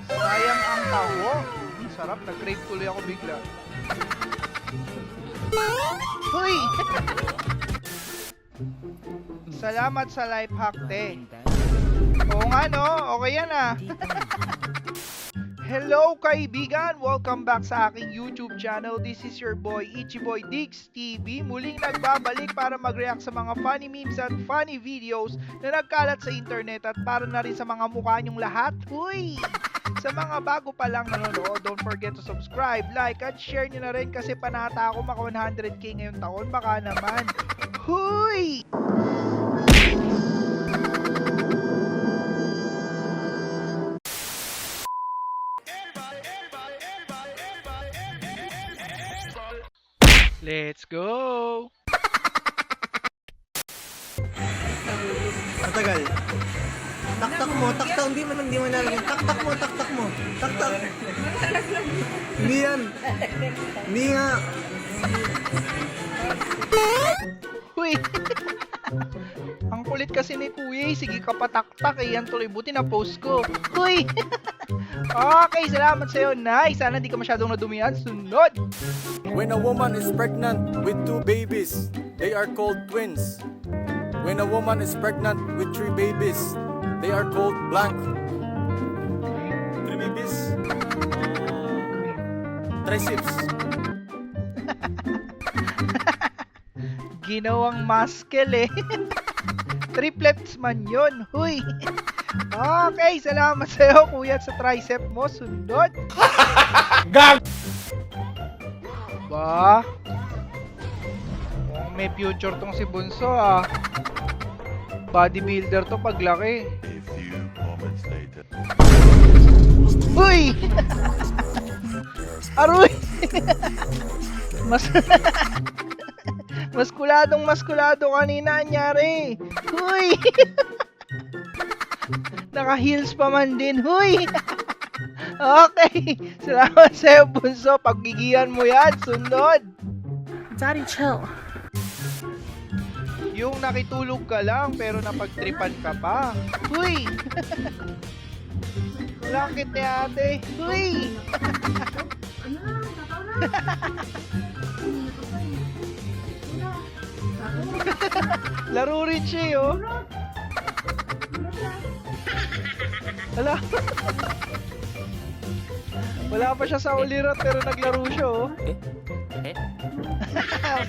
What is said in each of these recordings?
Sayang ang tawo. Sarap, nag-crave tuloy ako bigla. Hoy! Salamat sa life hack, te. Oo nga, no? Okay yan, ah. Hello, kaibigan! Welcome back sa aking YouTube channel. This is your boy, Ichiboy Diggs TV. Muling nagbabalik para mag-react sa mga funny memes at funny videos na nagkalat sa internet at para na rin sa mga mukha nyong lahat. Uy! Sa mga bago pa lang nanonood, don't forget to subscribe, like, at share nyo na rin kasi panata ako maka 100k ngayong taon. Baka naman. Huy! Let's go! Matagal. Taktak mo, taktak. Hindi mo nalagyan. Taktak mo. Taktak. Hindi yan. Hindi nga. Huy! Ang kulit kasi ni Kuya, sige ka pataktak eh. Yan tuloy, buti na post ko. Huy! Okay, salamat sa'yo, Nay. Sana di ka masyadong nadumihan. Sunod! When a woman is pregnant with 2 babies, they are called twins. When a woman is pregnant with 3 babies, they are called blank. 3 babies? Triceps. Ginawang muscle eh. Triplets man yun. Huy! Okay, salamat sa'yo, Kuya, sa tricep mo. Sunod! Gag! Ba? Mukhang may future tong si Bunso ah. Bodybuilder to paglaki. A few moments later. Uy! Aroy! Mas maskulado kanina anyari. Huy! Naka-heels pa man din. Huy! Okay. Salamat sa'yo, Bunso. Paggigihan mo yan. Sunod. Daddy, chill. Yung nakitulog ka lang pero napagtripan ka pa. Huy! Langkit ni ate. Huy! Laro rin siya eh, oh. Wala. Wala pa siya sa ulirot pero naglaro siya, oh.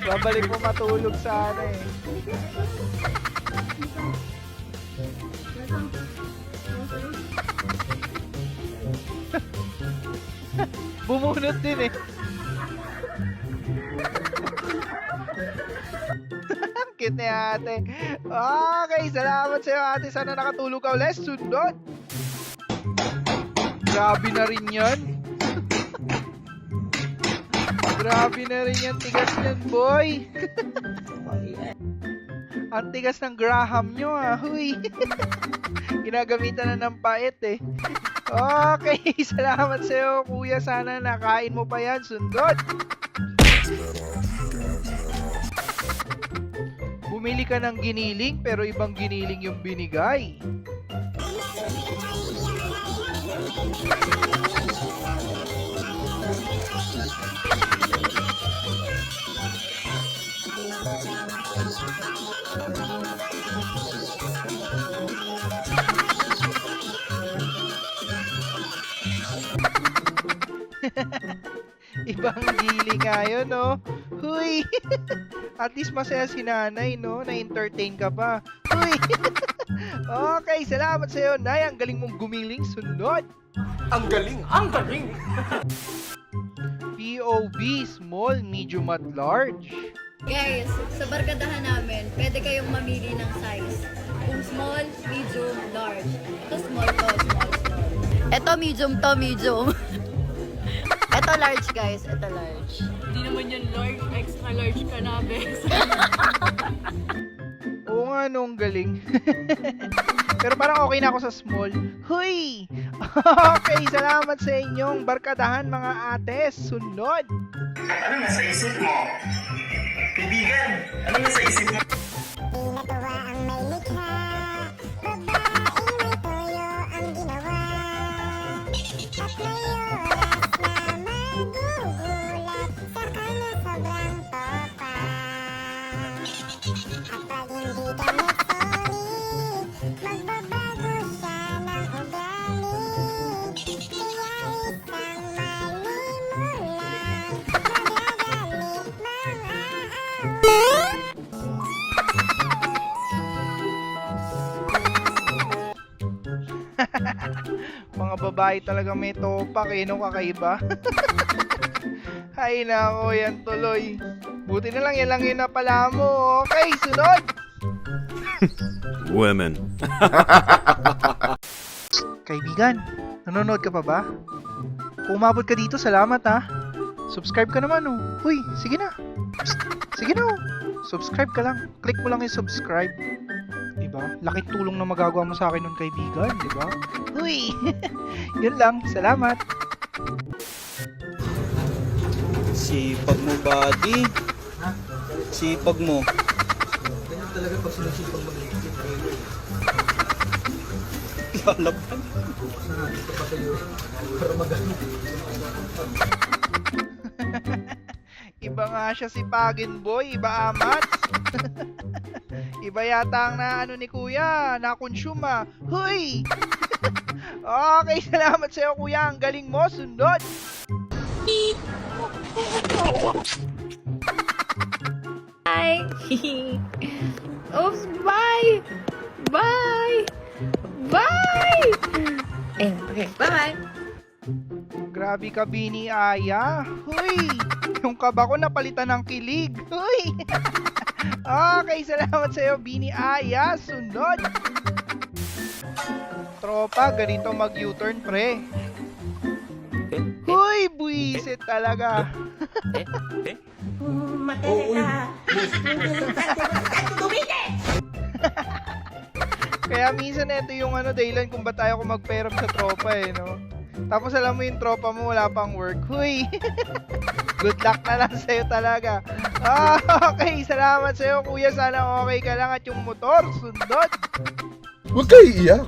Babalik mo matulog sana eh. Bumunot din eh. Cute ni ate. Okay, salamat sa'yo ate. Sana nakatulog ka ulit. Sunod. Grabe na rin yan. Grabe na rin yan. Tigas yan, boy. Ang tigas ng Graham nyo, ah. Huy. Ginagamitan na ng pait, eh. Okay, salamat sa'yo, Kuya. Sana nakain mo pa yan. Sundot. Bumili ka ng giniling, pero ibang giniling yung binigay. Ibang gili nga yun, no? Huy! At least masaya si nanay, no? Na-entertain ka pa. Huy! Okay, salamat sa'yo, Nay. Ang galing mong gumiling. Sunod! Ang galing. Ang galing. POV, small, medium at large. Guys, sa barkadahan namin, pwede kayong mamili ng size. Kung small, medium, large. Ito small to, small. Ito medium to, medium. Ito large, guys. Ito large. Hindi naman yan large, extra large ka na, bes. Oo nga, no, ang galing. Pero parang okay na ako sa small. Huy! Okay, salamat sa inyong barkadahan, mga ate. Sunod! Ano nasa isip mo? Kaibigan, ano nasa isip mo? Di natuwa ang may likha, babaeng may toyo ang nagugulat sa kanya sobrang topa. At pag hindi ka nagsorry, magbabago siya ng ugali. Kaya isang mali mo lang, magagalit, maaaway. Mga babae talaga may topak eh, no, kakaiba. Ay nako, yan tuloy. Buti na lang, yan lang yung napala mo. Okay, sunod! Women. Kaibigan, nanonood ka pa ba? Kung umabot ka dito, salamat ha. Subscribe ka naman oh. Huy, sige na. Psst, sige na oh. Subscribe ka lang. Click mo lang yung subscribe. Diba? Laking tulong na magagawa mo sa akin nun, kaibigan. Diba? Huy! Yun lang. Salamat. Sipag mo, buddy. Sipag mo. Ganyan talaga pag sinusipag mag-ligpit. Lalaban. Dito pa sa'yo para magano. Iba nga siya si Pagin Boy. Iba amat. Iba yata ang na ano ni Kuya. Na-consume ah. Huy! Okay, salamat sa'yo Kuya. Ang galing mo. Sunod. Bye! Oops, bye! Bye! Bye! Okay, bye-bye! Grabe ka, Bini Aya. Huy! Yung kaba ko napalitan ng kilig. Huy! Okay, salamat sa'yo, Bini Aya. Sunod. Tropa, ganito mag-U-turn, pre. Huy! Buisit talaga. Kaya minsan ito yung ano, dahilan kung ba't tayo magperam sa tropa eh, no? Tapos alam mo yung tropa mo wala pang work. Huy! Good luck na lang sa'yo talaga. Okay, salamat sa'yo kuya. Sana okay ka lang at yung motor, sundot. Huwag kayo iiyak.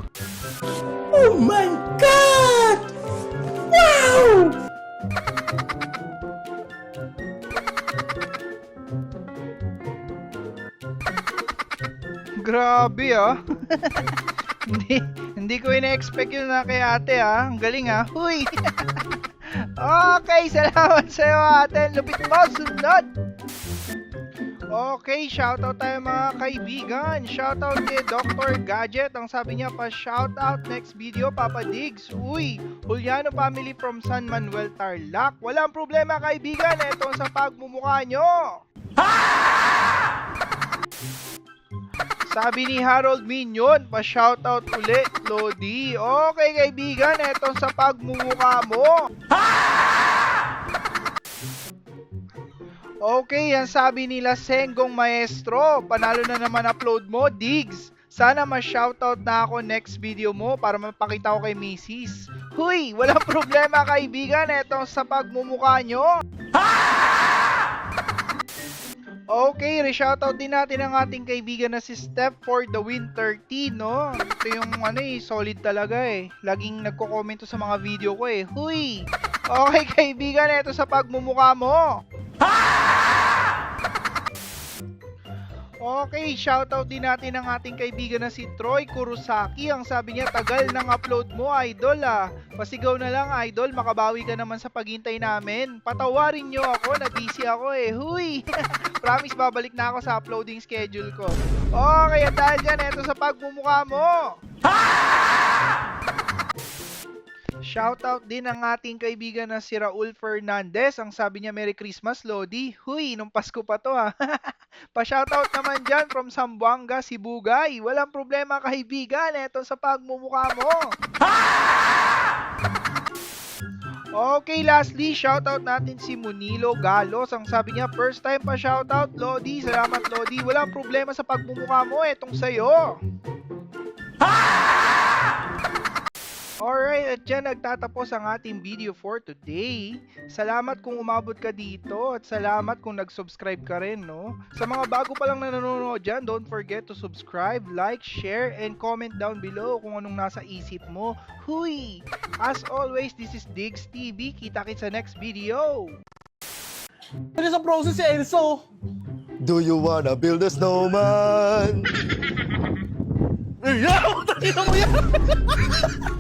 Oh my God! Wow! Grabe ah. hindi ko ina-expect yun na kay ate ah. Ang galing ah. Huy! Okay, salamat sa'yo ate. Lupit mo, sunod. Okay, shoutout tayo mga kaibigan. Shoutout kay Dr. Gadget. Ang sabi niya pa, shoutout next video, Papa Diggs. Uy, Juliano family from San Manuel, Tarlac. Walang problema kaibigan. Ito sa pagmumukha nyo. Sabi ni Harold Minion, pa-shoutout ulit, Lodi. Okay, kaibigan, eto sa pagmumukha mo. Okay, yan sabi nila Senggong Maestro. Panalo na naman upload mo, Diggs. Sana ma-shoutout na ako next video mo para mapakita ko kay Mrs. Huy, walang problema kaibigan, eto sa pagmumukha nyo. Okay, re-shoutout din natin ang ating kaibigan na si Step for the Win 13, no? Ito yung ano eh, solid talaga eh. Laging nagko-comment sa mga video ko eh. Huy! Okay, kaibigan, ito sa pagmumukha mo. Okay, shoutout din natin ang ating kaibigan na si Troy Kurosaki. Ang sabi niya, tagal ng upload mo, idol ah. Pasigaw na lang, idol. Makabawi ka naman sa paghintay namin. Patawarin nyo ako, na busy ako eh. Huy! Promise, babalik na ako sa uploading schedule ko. Okay, at dahil dyan, eto sa pagmumukha mo. Shoutout din ang ating kaibigan na si Raul Fernandez. Ang sabi niya, Merry Christmas, Lodi. Huy, nung Pasko pa to ha. Pa-shoutout naman dyan from Zamboanga, Sibugay. Walang problema kaibigan, eto sa pagmumukha mo. Okay, lastly, shoutout natin si Munilo Galos. Ang sabi niya, first time pa shoutout, Lodi. Salamat, Lodi. Walang problema sa pagmumukha mo, etong sayo. Alright, Okay, at dyan nagtatapos ang ating video for today. Salamat kung umabot ka dito at salamat kung nag-subscribe ka rin, no? Sa mga bago pa lang na nanonood dyan, don't forget to subscribe, like, share, and comment down below kung anong nasa isip mo. Huy! As always, this is Diggs TV. Kita-kits sa next video! Ano sa process si Enzo? Do you wanna build a snowman? Ay, yaw! Tayo mo yan!